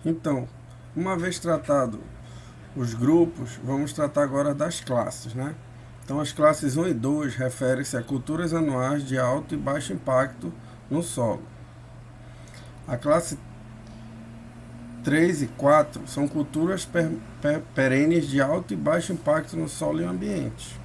Então, uma vez tratado os grupos, vamos tratar agora das classes, né? Então, as classes 1 e 2 referem-se a culturas anuais de alto e baixo impacto no solo. A classe 3 e 4 são culturas perenes de alto e baixo impacto no solo e ambiente.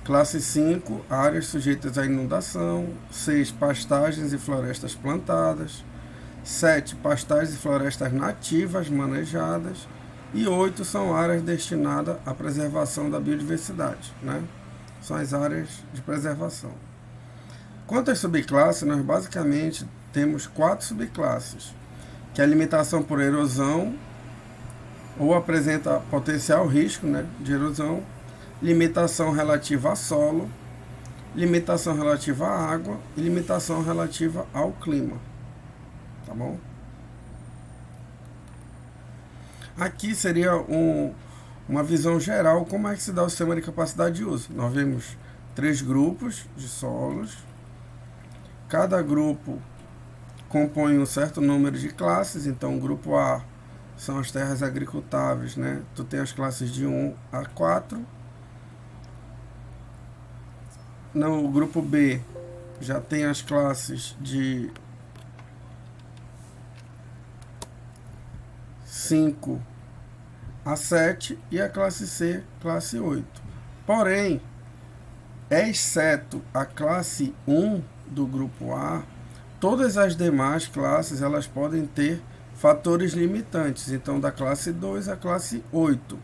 Classe 5, áreas sujeitas à inundação. 6, pastagens e florestas plantadas. 7, pastagens e florestas nativas manejadas. E 8 são áreas destinadas à preservação da biodiversidade, né? São as áreas de preservação. Quanto às subclasses, nós basicamente temos 4 subclasses, que é a limitação por erosão, ou apresenta potencial risco, né, de erosão, limitação relativa a solo, limitação relativa à água e limitação relativa ao clima. Tá bom? Aqui seria uma visão geral como é que se dá o sistema de capacidade de uso. Nós vemos 3 grupos de solos. Cada grupo compõe um certo número de classes. Então, o grupo A são as terras agricultáveis, né? Tu tem as classes de 1 a 4. No grupo B já tem as classes de 5 a 7 e a classe C, classe 8. Porém, exceto a classe 1 do grupo A, todas as demais classes elas podem ter fatores limitantes. Então, da classe 2 à classe 8.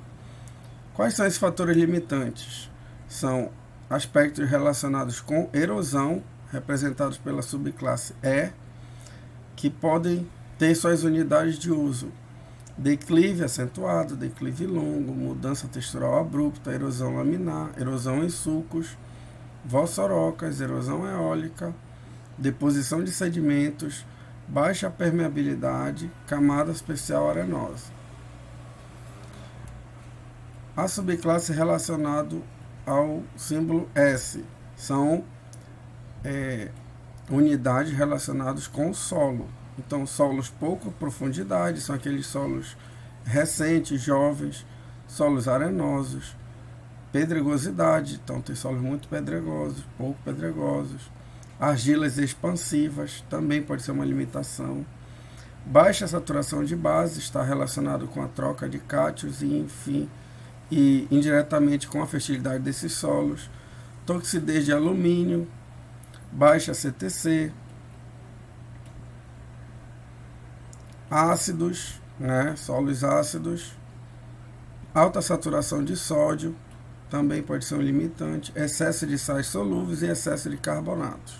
Quais são esses fatores limitantes? São aspectos relacionados com erosão, representados pela subclasse E, que podem ter suas unidades de uso: declive acentuado, declive longo, mudança textural abrupta, erosão laminar, erosão em sulcos, vossorocas, erosão eólica, deposição de sedimentos, baixa permeabilidade, camada especial arenosa. A subclasse relacionada ao símbolo S são unidades relacionadas com o solo. Então, solos pouco profundidade são aqueles solos recentes, jovens, solos arenosos, pedregosidade, então tem solos muito pedregosos, pouco pedregosos, argilas expansivas, também pode ser uma limitação. Baixa saturação de base está relacionado com a troca de cátions e, enfim, e indiretamente com a fertilidade desses solos. Toxidez de alumínio, baixa CTC, ácidos, né, solos ácidos, alta saturação de sódio, também pode ser um limitante, excesso de sais solúveis e excesso de carbonatos.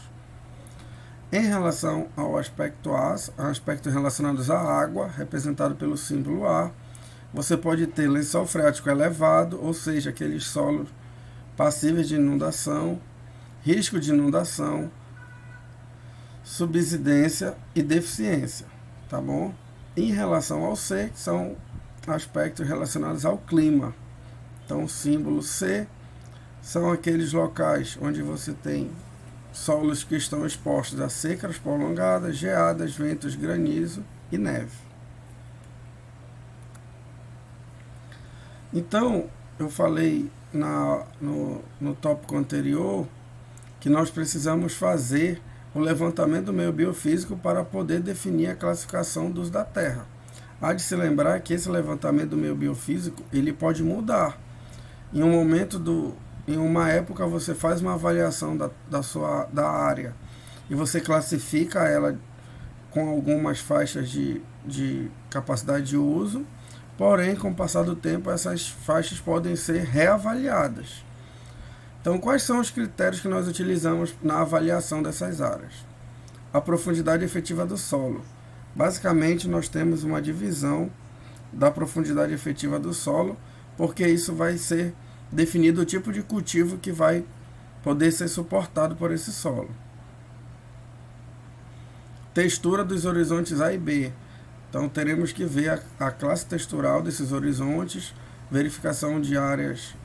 Em relação ao aspecto A, aspectos relacionados à água, representado pelo símbolo A, você pode ter lençol freático elevado, ou seja, aqueles solos passíveis de inundação, risco de inundação, subsidência e deficiência, tá bom? Em relação ao C, que são aspectos relacionados ao clima. Então, o símbolo C são aqueles locais onde você tem solos que estão expostos a secas prolongadas, geadas, ventos, granizo e neve. Então, eu falei no tópico anterior que nós precisamos fazer o levantamento do meio biofísico para poder definir a classificação dos da Terra. Há de se lembrar que esse levantamento do meio biofísico ele pode mudar. Em um momento em uma época você faz uma avaliação da área e você classifica ela com algumas faixas de capacidade de uso, porém, com o passar do tempo, essas faixas podem ser reavaliadas. Então, quais são os critérios que nós utilizamos na avaliação dessas áreas? A profundidade efetiva do solo. Basicamente, nós temos uma divisão da profundidade efetiva do solo, porque isso vai ser definido o tipo de cultivo que vai poder ser suportado por esse solo. Textura dos horizontes A e B. Então, teremos que ver a classe textural desses horizontes, verificação de áreas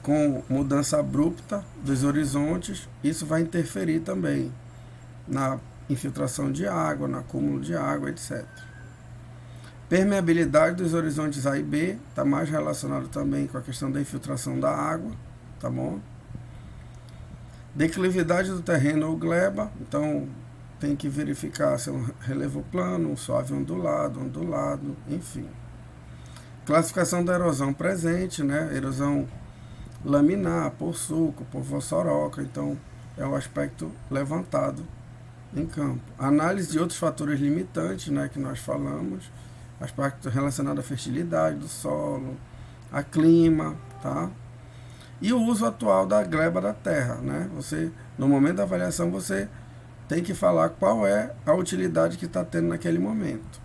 com mudança abrupta dos horizontes. Isso vai interferir também na infiltração de água, no acúmulo de água, etc. Permeabilidade dos horizontes A e B, está mais relacionado também com a questão da infiltração da água, tá bom? Declividade do terreno ou gleba, então tem que verificar se é um relevo plano, um suave ondulado, enfim. Classificação da erosão presente, né? Erosão laminar, por suco, por vossoroca, então é o aspecto levantado em campo. Análise de outros fatores limitantes, né, que nós falamos, aspecto relacionado à fertilidade do solo, a clima, tá? E o uso atual da gleba da terra, né? Você, no momento da avaliação, você tem que falar qual é a utilidade que está tendo naquele momento.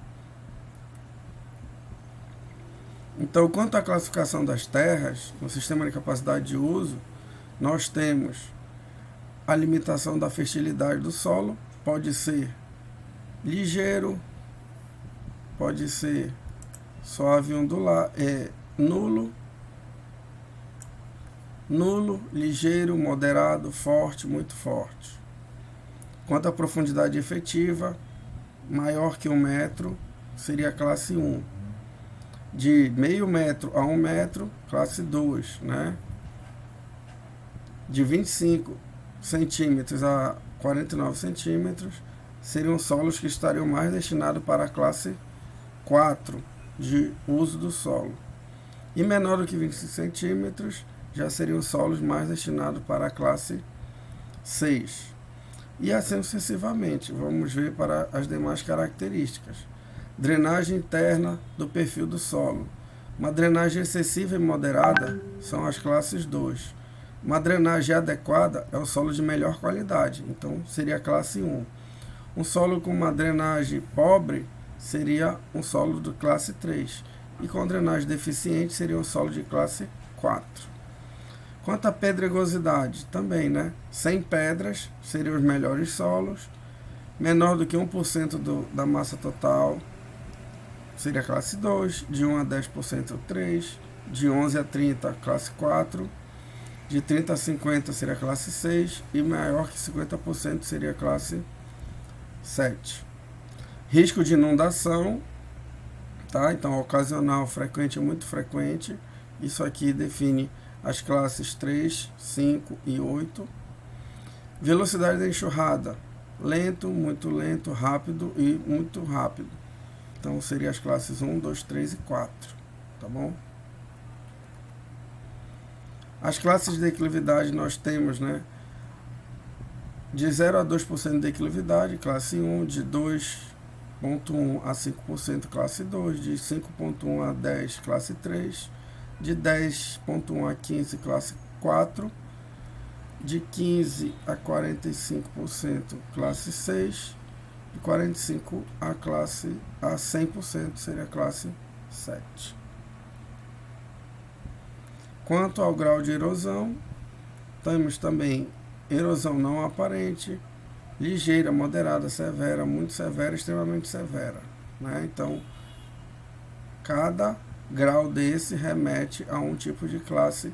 Então, quanto à classificação das terras, no sistema de capacidade de uso, nós temos a limitação da fertilidade do solo, pode ser ligeiro, pode ser suave ondulado, nulo, ligeiro, moderado, forte, muito forte. Quanto à profundidade efetiva, maior que 1 metro, seria a classe 1. De meio metro a 1 metro, classe 2, né? De 25 centímetros a 49 centímetros, seriam solos que estariam mais destinados para a classe 4 de uso do solo. E menor do que 25 centímetros, já seriam solos mais destinados para a classe 6. E assim sucessivamente. Vamos ver para as demais características. Drenagem interna do perfil do solo. Uma drenagem excessiva e moderada são as classes 2. Uma drenagem adequada é o solo de melhor qualidade, então seria a classe 1. Um solo com uma drenagem pobre seria um solo de classe 3. E com drenagem deficiente seria um solo de classe 4. Quanto à pedregosidade, também, né? Sem pedras seriam os melhores solos. Menor do que 1% da massa total seria a classe 2. De 1 a 10%, 3. De 11 a 30, classe 4. De 30 a 50 seria a classe 6. E maior que 50% seria a classe 7. Risco de inundação, tá? Então, ocasional, frequente e muito frequente. Isso aqui define as classes 3, 5 e 8. Velocidade da enxurrada, lento, rápido e muito rápido. Então, seria as classes 1, 2, 3 e 4, tá bom? As classes de declividade nós temos, né? De 0 a 2% de declividade, classe 1, de 2,1 a 5%, classe 2, de 5,1 a 10, classe 3, de 10,1 a 15, classe 4, de 15 a 45%, classe 6, de 45 a 100% seria a classe 7. Quanto ao grau de erosão, temos também erosão não aparente, ligeira, moderada, severa, muito severa, extremamente severa, né? Então, cada grau desse remete a um tipo de classe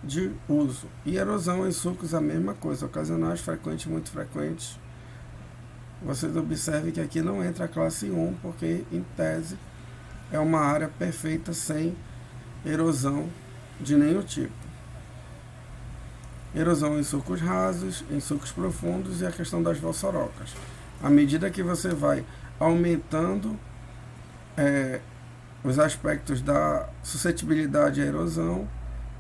de uso. E erosão em sulcos a mesma coisa, ocasionais, frequentes, muito frequentes. Vocês observem que aqui não entra a classe 1, porque em tese é uma área perfeita sem erosão de nenhum tipo. Erosão em sulcos rasos, em sulcos profundos e a questão das vossorocas. À medida que você vai aumentando os aspectos da suscetibilidade à erosão,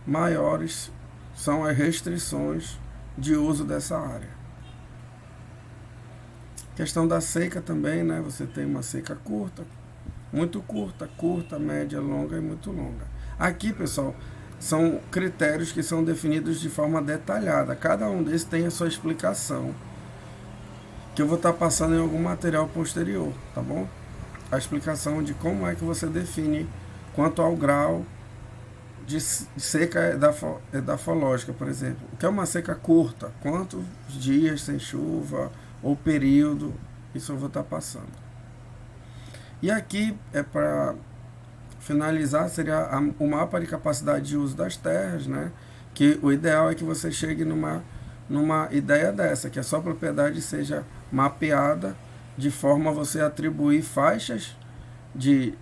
maiores são as restrições de uso dessa área. Questão da seca também, né? Você tem uma seca curta, muito curta, média, longa e muito longa. Aqui, pessoal, são critérios que são definidos de forma detalhada. Cada um desses tem a sua explicação, que eu vou estar passando em algum material posterior, tá bom? A explicação de como é que você define quanto ao grau de seca edafológica, por exemplo. O que é uma seca curta? Quantos dias sem chuva ou período? Isso eu vou estar passando. E aqui, para finalizar, seria o mapa de capacidade de uso das terras, né? Que o ideal é que você chegue numa ideia dessa, que a sua propriedade seja mapeada de forma a você atribuir faixas de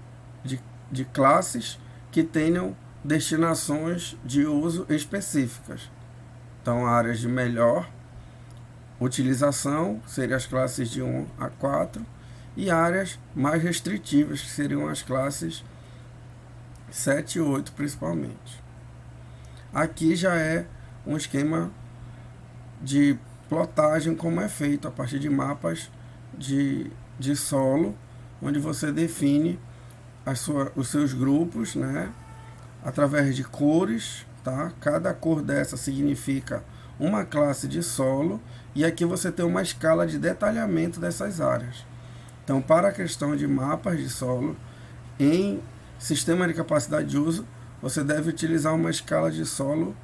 de classes que tenham destinações de uso específicas. Então, áreas de melhor utilização seriam as classes de 1 a 4 e áreas mais restritivas, que seriam as classes 7 e 8 principalmente. Aqui já é um esquema de plotagem como é feito a partir de mapas de solo, onde você define os seus grupos, né, através de cores, tá? Cada cor dessa significa uma classe de solo, e aqui você tem uma escala de detalhamento dessas áreas. Então, para a questão de mapas de solo, em sistema de capacidade de uso, você deve utilizar uma escala de solo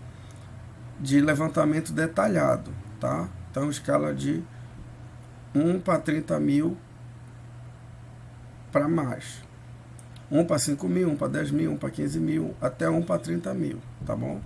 de levantamento detalhado, tá? Então, escala de 1 para 30 mil para mais. 1 para 5 mil, 1 para 10 mil, 1 para 15 mil, até 1 para 30 mil, tá bom?